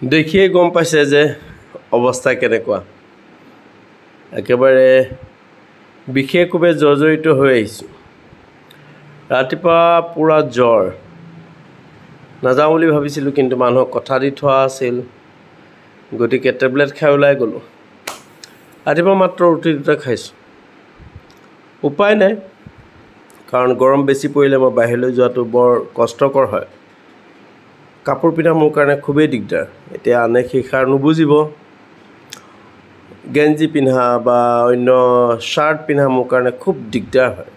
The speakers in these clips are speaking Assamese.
দেখিয়ে গম পাইছে যে অৱস্থা কেনেকুৱা একেবাৰে বিশেষভাৱে জৰ্জৰিত হৈ আহিছোঁ ৰাতিপুৱা পুৰা জ্বৰ নাযাওঁ বুলি ভাবিছিলোঁ কিন্তু মানুহক কথা দি থোৱা আছিল গতিকে টেবলেট খাই ওলাই গ'লোঁ ৰাতিপুৱা মাত্ৰ ৰুটি দুটা খাইছোঁ উপায় নাই কাৰণ গৰম বেছি পৰিলে মই বাহিৰলৈ যোৱাটো বৰ কষ্টকৰ হয় কাপোৰ পিন্ধা মোৰ কাৰণে খুবেই দিগদাৰ এতিয়া আনে শিক্ষাৰ নুবুজিব গেঞ্জি পিন্ধা বা অন্য শ্বাৰ্ট পিন্ধা মোৰ কাৰণে খুব দিগদাৰ হয়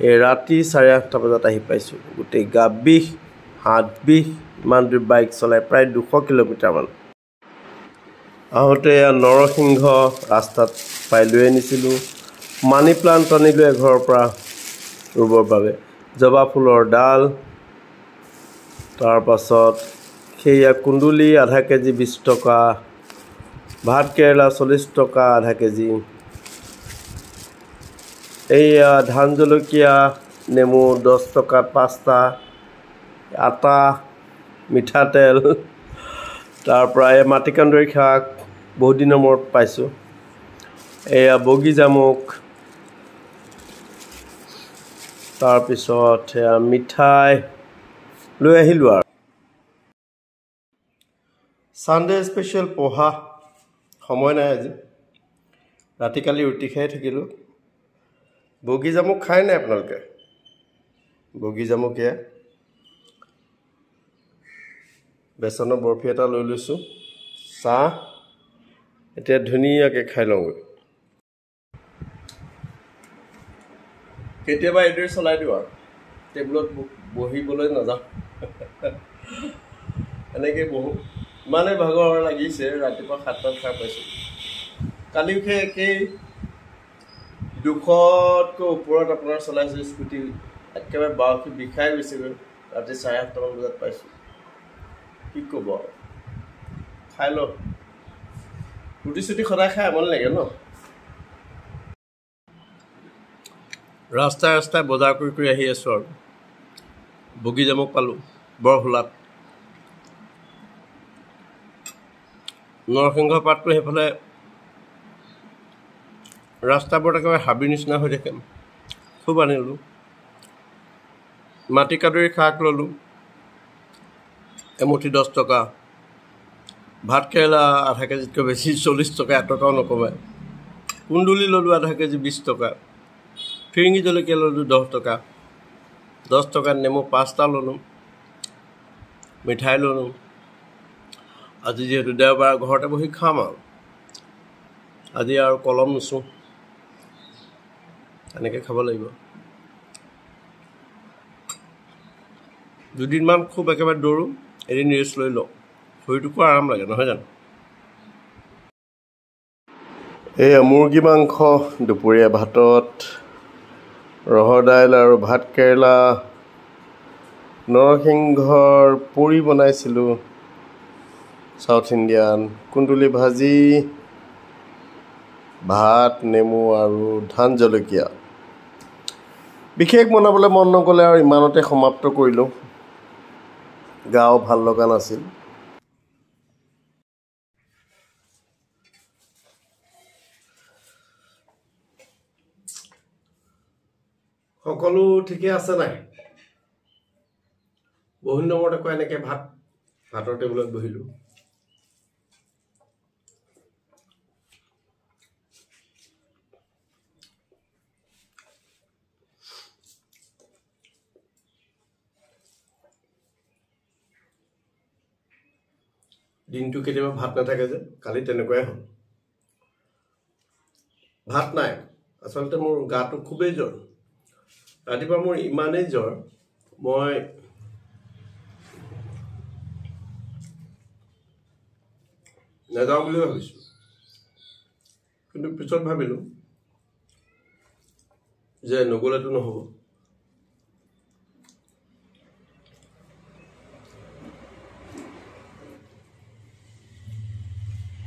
এই ৰাতি 8:30 বজাত আহি পাইছোঁ গোটেই গা বিষ হাত বিষ ইমান দূৰ বাইক চলাই প্ৰায় 200 কিলোমিটাৰমান আহোঁতে নৰসিংহ ৰাস্তাত পাই লৈ আনিছিলোঁ মানি প্লাণ্ট আনিলোঁ এঘৰৰ পৰা ৰুবৰ বাবে জবা ফুলৰ ডাল তাৰপাছত সেয়া কুন্দুলি আধা কেজি 20 টকা ভাত কেৰেলা 40 টকা আধা কেজি এইয়া ধান জলকীয়া নেমু 10 টকাত 5টা আটা মিঠাতেল তাৰ পৰা এই মাটিকান্দুৰী শাক বহুত দিনৰ মূৰত পাইছোঁ এয়া বগী জামুক তাৰপিছত মিঠাই লৈ আহিলোঁ আৰু ছানডে স্পেচিয়েল পোহা সময় নাই আজি ৰাতি কালি ৰুটি খাই থাকিলোঁ বগী জামুক খায় নাই আপোনালোকে বগী জামুকীয়া বেচনৰ বৰফি এটা লৈ লৈছোঁ চাহ এতিয়া ধুনীয়াকৈ খাই লওঁগৈ কেতিয়াবা এইদৰে চলাই দিওঁ আৰু টেবুলত বহিবলৈ নাযাওঁ এনেকৈ বহোঁ ইমানেই ভাগৰ লাগিছে ৰাতিপুৱা 7টাত খাই পাইছোঁ কালিও সেই একেই 200তকৈ ওপৰত আপোনাৰ চলাইছোঁ স্কুটি একেবাৰে বাওঁখি বিষাই গৈছেগৈ ৰাতি 8:30 বজাত পাইছোঁ কি ক'ব আৰু খাই লওঁ ৰুটি চুটি সদায় খাই আমনি লাগে ন ৰাস্তাই ৰাস্তাই বজাৰ কৰি আহি আছোঁ আৰু বগী জামুক পালোঁ বৰহোলাত নৰসিংহ পাতটো সেইফালে ৰাস্তাবোৰত একেবাৰে হাবিৰ নিচিনা হৈ থাকে খুব আনিলোঁ মাটিকাদুৰী শাক ল'লোঁ এমুঠি 10 টকা ভাত কেৰেলা আধা কেজিতকৈ বেছি 40 টকা 1 টকাও নকমায় কুন্দুলি ল'লোঁ আধা কেজি 20 টকা ফিৰিঙি জলকীয়া ল'লোঁ 10 টকা 10 টকাত নেমু 5টা ল'লোঁ মিঠাই ল'লোঁ আজি যিহেতু দেওবাৰ ঘৰতে বহি খাম আৰু আজি আৰু কলম নুচোঁ এনেকৈ খাব লাগিব দুদিনমান খুব একেবাৰে দৌৰোঁ এদিন ৰেষ্ট লৈ লওঁ শৰীৰটোকো আৰাম লাগে নহয় জানো এয়া মুৰ্গী মাংস দুপৰীয়া ভাতত ৰহৰ দাইল আৰু ভাত কেৰেলা নৰসিংহৰ পুৰি বনাইছিলোঁ সাউথ ইণ্ডিয়ান কুন্দুলি ভাজি ভাত নেমু আৰু ধান জলকীয়া বিশেষ বনাবলৈ মন নগ'লে আৰু ইমানতে সমাপ্ত কৰিলোঁ গাও ভাল লগা নাছিল সকলো ঠিকে আছে নাই বহু নম্বৰত আকৌ এনেকৈ ভাতৰ টেবুলত বহিলোঁ দিনটো কেতিয়াবা ভাত নাথাকে যে কালি তেনেকুৱাই হ'ল ভাত নাই আচলতে মোৰ গাটো খুবেই জ্বৰ ৰাতিপুৱা মোৰ ইমানেই জ্বৰ মই নাযাওঁ বুলি ভাবিছোঁ কিন্তু পিছত ভাবিলোঁ যে নগ'লেতো নহ'ব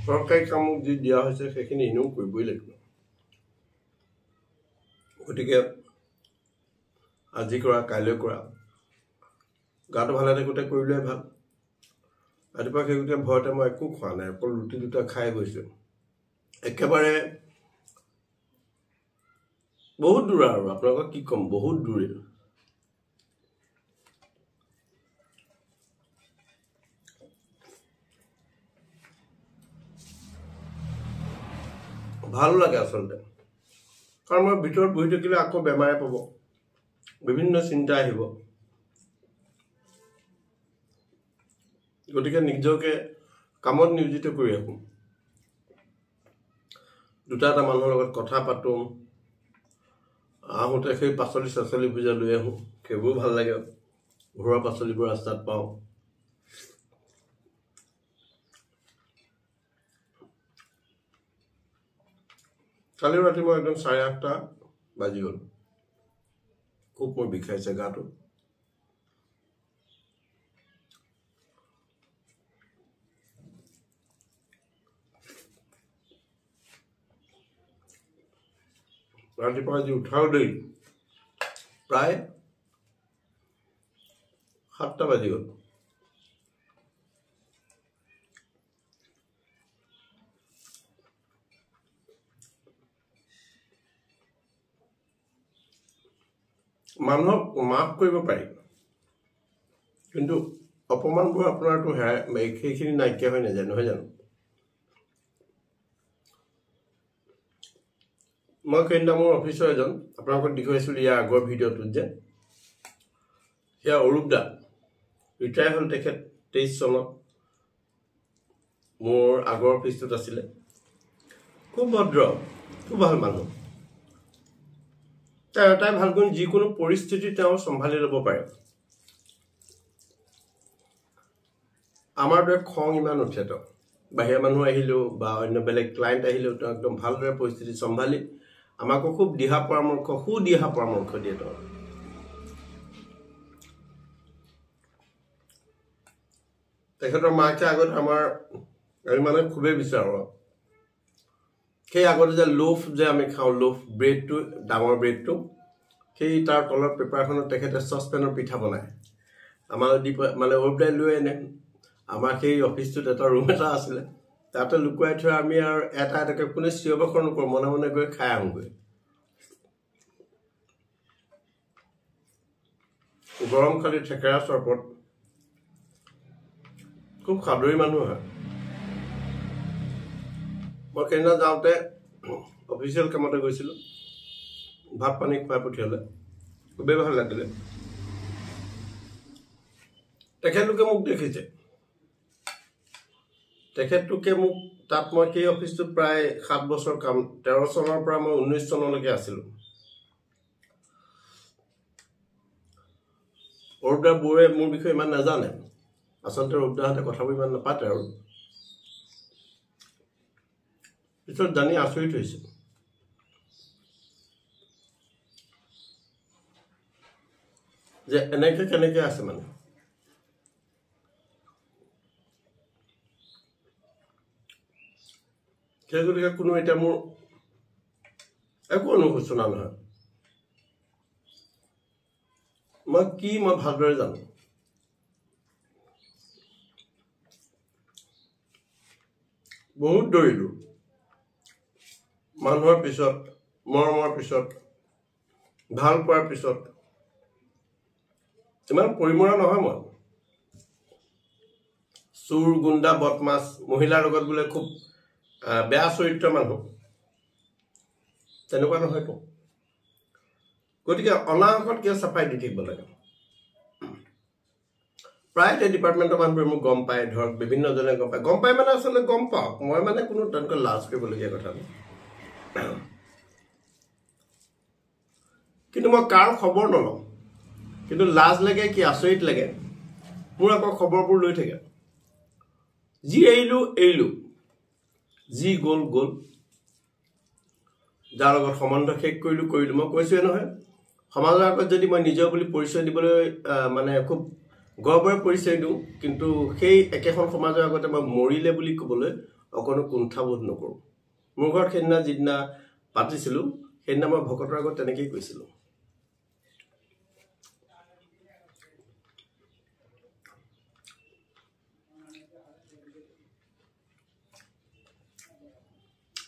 চৰকাৰী কামক যি দিয়া হৈছে সেইখিনি এনেও কৰিবই লাগিব গতিকে আজি কৰা কাইলৈ কৰা গাটো ভালে থাকোঁতে কৰিলে ভাল ৰাতিপুৱা সেইগতে ভয়তে মই একো খোৱা নাই, অকল ৰুটি দুটা খাই গৈছোঁ। একেবাৰে বহুত দূৰ আৰু আপোনালোকক কি ক'ম, বহুত দূৰে। ভালো লাগে আচলতে, কাৰণ মই ভিতৰত বহি থাকিলে আকৌ বেমাৰে পাব, বিভিন্ন চিন্তা আহিব। গতিকে নিজকে কামত নিয়োজিত কৰি ৰাখোঁ। দুটা এটা মানুহৰ লগত কথা পাতোঁ, আহোঁতে সেই পাচলি চাচলিবোৰ যে লৈ আহোঁ, সেইবোৰো ভাল লাগে। ঘৰুৱা পাচলিবোৰ ৰাস্তাত পাওঁ। কালি ৰাতি মই একদম 8:30 বাজি গ'ল, খুব মোৰ বিষাইছে গাটো। ৰাতিপুৱা আজি উঠাও দেৰি, প্ৰায় 7টা বাজি গ'ল। মানুহক মাফ কৰিব পাৰি, কিন্তু অপমানবোৰ আপোনাৰতো সেইখিনি নাইকিয়া হৈ নাযায়, নহয় জানো? মই সেইদিনা মোৰ অফিচৰ এজন, আপোনালোকক দেখুৱাইছিলোঁ ইয়াৰ আগৰ ভিডিঅ'টোত যে, সেয়া অৰূপ দা, ৰিটায়াৰ হ'ল তেখেত 23 চনত। মোৰ আগৰ অফিচটোত আছিলে। খুব ভদ্ৰ, খুব ভাল মানুহ। তাৰ এটাই ভাল গুণ, যিকোনো পৰিস্থিতি তেওঁ চম্ভালি ল'ব পাৰে। আমাৰ দৰে খং ইমান উঠে, তেওঁ বাহিৰা মানুহ আহিলেও বা অন্য বেলেগ ক্লাইণ্ট আহিলেও তেওঁ একদম ভালদৰে পৰিস্থিতি চম্ভালি আমাকো খুব সুদিহা পৰামৰ্শ দিয়ে তেওঁ। তেখেতৰ মাকে আগত আমি মানে খুবেই বিচাৰোঁ। সেই আগতে যে লোফ যে আমি খাওঁ, লোফ ব্ৰেডটো, ডাঙৰ ব্ৰেডটো, সেই তাৰ তলৰ পেপাৰখনত তেখেতে চচপেনৰ পিঠা বনায়। আমাৰ মানে অৰূপদাই লৈ আনে। আমাৰ সেই অফিচটোত এটা ৰুম এটা আছিলে, তাতে লুকুৱাই থৈ আমি আৰু এটা এটাকৈ কোনে চিঞৰ বাখৰ নকৰোঁ, মনে মনে গৈ খাই আহোঁগৈ। গৰম খালি থেকেৰা চৰবত, খুব সাদৰী মানুহ হয়। মই সেইদিনা যাওঁতে অফিচিয়েল কামতে গৈছিলোঁ, ভাত পানী খুৱাই পঠিয়ালে, খুবেই ভাল লাগিলে। তেখেতলোকে মোক দেখিছে, তাত মই সেই অফিচটোত প্ৰায় 7 বছৰ কাম, 13 চনৰ পৰা মই 19 চনলৈকে আছিলোঁ। অৰূপদাৰ বৌয়ে মোৰ বিষয়ে ইমান নাজানে, আচলতে অৰূপদাহঁতে কথাবোৰ ইমান নাপাতে আৰু। পিছত জানি আচৰিত হৈছে। যে কেনেকে আছে মানে। সেই গতিকে কোনো এতিয়া মোৰ একো অনুশোচনা নহয়। মই ভালদৰে জানো। বহুত দৌৰিলোঁ, মানুহৰ পিছত, মৰমৰ পিছত, ভাল পোৱাৰ পিছত। ইমান পৰিমৰা নহয় মই। চোৰ, গুণ্ডা, বদমাছ, মহিলাৰ লগত বোলে খুব বেয়া চৰিত্ৰৰ মানুহ, তেনেকুৱা নহয়তো। গতিকে অনাহকত কিয় চাফাই দি থাকিব লাগে। প্ৰায় ডিপাৰ্টমেণ্টৰ মানুহবোৰে মোক গম পায়, ধৰক বিভিন্নজনে গম পায় মানে আচলতে গম পাওক, মই মানে কোনো তেনেকৈ লাজ কৰিবলগীয়া কথা নাই। কিন্তু মই কাৰ খবৰ নলওঁ, কিন্তু লাজ লাগে কি আচৰিত লাগে, মোৰ আকৌ খবৰবোৰ লৈ থাকে। যি এৰিলোঁ, যি গ'ল, যাৰ লগত সম্বন্ধ শেষ কৰিলোঁ। মই কৈছোঁৱে নহয়, সমাজৰ আগত যদি মই নিজৰ বুলি পৰিচয় দিবলৈ মানে খুব গৰ্বৰে পৰিচয় দিওঁ, কিন্তু সেই একেখন সমাজৰ আগতে মই মৰিলে বুলি ক'বলৈ অকণো কুণ্ঠাবোধ নকৰোঁ। মোৰ ঘৰত সেইদিনা যিদিনা পাতিছিলোঁ, সেইদিনা মই ভকতৰ আগত তেনেকেই কৈছিলোঁ।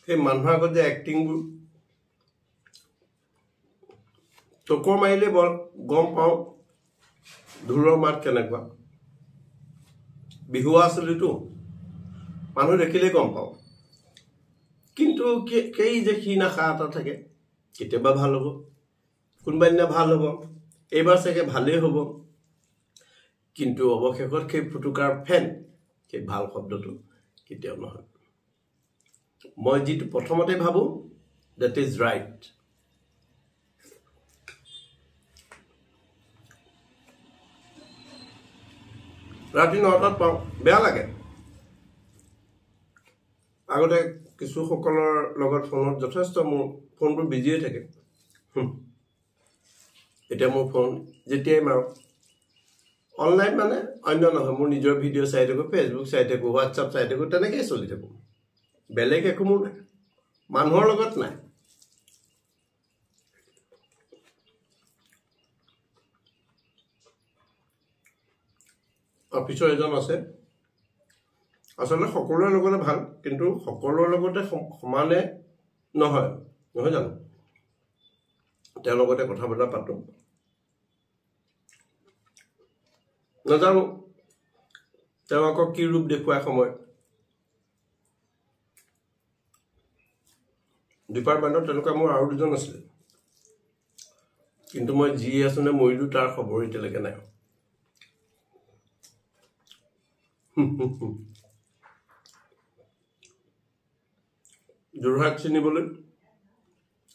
সেই মানুহৰ আগত যে এক্টিংবোৰ টকৰ মাৰিলে গম পাওঁ ঢোলৰ মাত কেনেকুৱা বিহুৱা আছিলতো মানুহ দেখিলেই গম পাওঁ কিন্তু কেই যে সি নাখা এটা থাকে কেতিয়াবা ভাল হ'ব কোনোবা দিনা ভাল হ'ব এইবাৰ চাগে ভালেই হ'ব কিন্তু অৱশেষত সেই ফুটুকাৰ ফেন সেই ভাল শব্দটো কেতিয়াও নহয় মই যেটো প্ৰথমতে ভাবো that is right ৰাতি 9টাত পাওঁ বেয়া লাগে আগতে কিছু সকলৰ লগত ফোনত যথেষ্ট মোৰ ফোনবোৰ বিজিয়ে থাকে এটা মোৰ ফোন যেতিয়াই মাৰো অনলাইন মানে অন্য নহয় মোৰ নিজৰ ভিডিঅ' চাই থাকো ফেচবুক চাই থাকো হোৱাটছআপ চাই থাকো তেনেকৈ চলি থাকো বেলেগ একো মোৰ নাই মানুহৰ লগত নাই অফিচৰ এজন আছে আসলে সকলোৰে লগতে ভাল কিন্তু সকলোৰে লগতে সমানে নহয় নহয় জানো তেওঁৰ লগতে কথা বতৰা পাতো নাজানো তেওঁ আকৌ কি ৰূপ দেখুৱাই সময় ডিপাৰ্টমেণ্টত তেনেকুৱা মোৰ আৰু দুজন আছিল কিন্তু মই যি আছো নে মৰিলো তাৰ খবৰ এতিয়ালৈকে নাই যোৰহাট চিনিবলৈ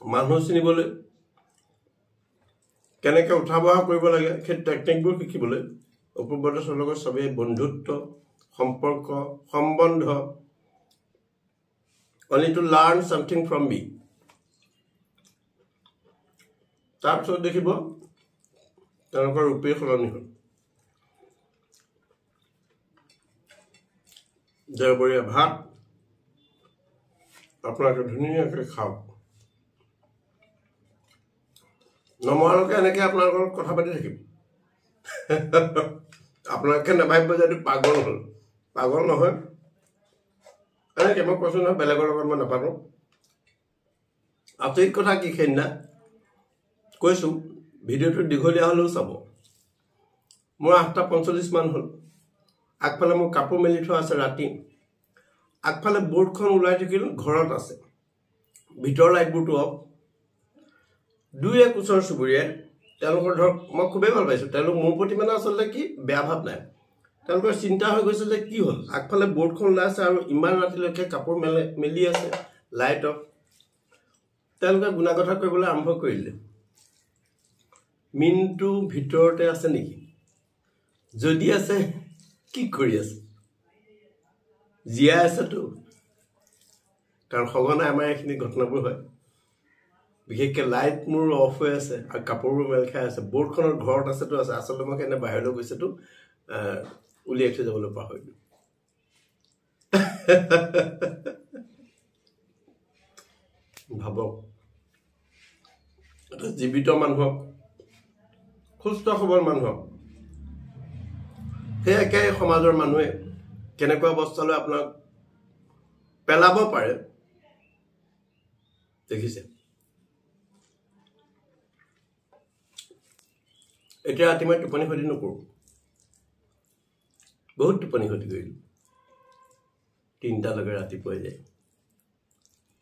মানুহ চিনিবলৈ কেনেকৈ উঠা বহা কৰিব লাগে সেই টেকনিকবোৰ শিকিবলৈ অপূৰ্বদাসৰ লগত সবেই বন্ধুত্ব সম্পৰ্ক সম্বন্ধ only to learn something from me তাৰপিছত দেখিব তেওঁলোকৰ ৰূপেই সলনি হ'ল দেওবৰীয়া ভাত আপোনালোকে ধুনীয়াকৈ খাওক নমৰালৈকে এনেকৈ আপোনালোকৰ কথা পাতি থাকিম আপোনালোকে নাভাবিব যে পাগল হ'ল পাগল নহয় এনেকৈ মই কৈছোঁ নহয় বেলেগৰ লগত মই নাপাতো আচৰিত কথা কি সেইদিনা কৈছোঁ ভিডিঅ'টো দীঘলীয়া হ'লেও চাব মোৰ 8:45 মান হ'ল আগফালে মোৰ কাপোৰ মেলি থোৱা আছে ৰাতি আগফালে বৰ্ডখন ওলাই থাকিল ঘৰত আছে ভিতৰ লাইটবোৰটো অফ দুই এক ওচৰ চুবুৰীয়াই তেওঁলোকৰ ধৰক মই খুবেই ভাল পাইছোঁ তেওঁলোক মোৰ প্ৰতি মানে আচলতে কি বেয়া ভাৱ নাই তেওঁলোকৰ চিন্তা হৈ গৈছে যে কি হ'ল আগফালে বৰ্ডখন ওলাই আছে আৰু ইমান ৰাতিলৈকে কাপোৰ মেলি আছে লাইট অফ তেওঁলোকে গুণাগথা কৰিবলৈ আৰম্ভ কৰিলে মিনটো ভিতৰতে আছে নেকি যদি আছে কি কৰি আছে জীয়াই আছেতো কাৰণ সঘনাই আমাৰ এইখিনি ঘটনাবোৰ হয় বিশেষকৈ লাইট মোৰ অফ হৈ আছে আৰু কাপোৰবোৰ মেল খাই আছে বৰ্ডখনৰ ঘৰত আছেতো আছে আচলতে মই কেনে বাহিৰলৈ গৈছেতো উলিয়াই থৈ যাবলৈ পাহৰিলোঁ ভাবক এটা জীৱিত মানুহক সুস্থ সবল মানুহক সেই একে সমাজৰ মানুহে কেনেকুৱা অৱস্থালৈ আপোনাক পেলাব পাৰে দেখিছে এতিয়া ৰাতি মই টোপনি ক্ষতি নকৰোঁ বহুত টোপনি ক্ষতি কৰিলোঁ 3টালৈকে ৰাতিপুৱাই যায়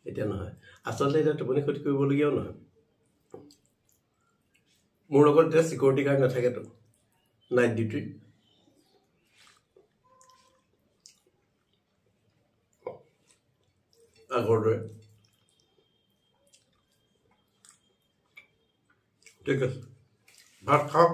এতিয়া নহয় আচলতে এতিয়া টোপনি ক্ষতি কৰিবলগীয়াও নহয় মোৰ লগত এতিয়া চিকিউৰিটি গাৰ্ড নাথাকেতো নাইট ডিউটি আগৰ দৰে ঠিক আছে ভাত খাওক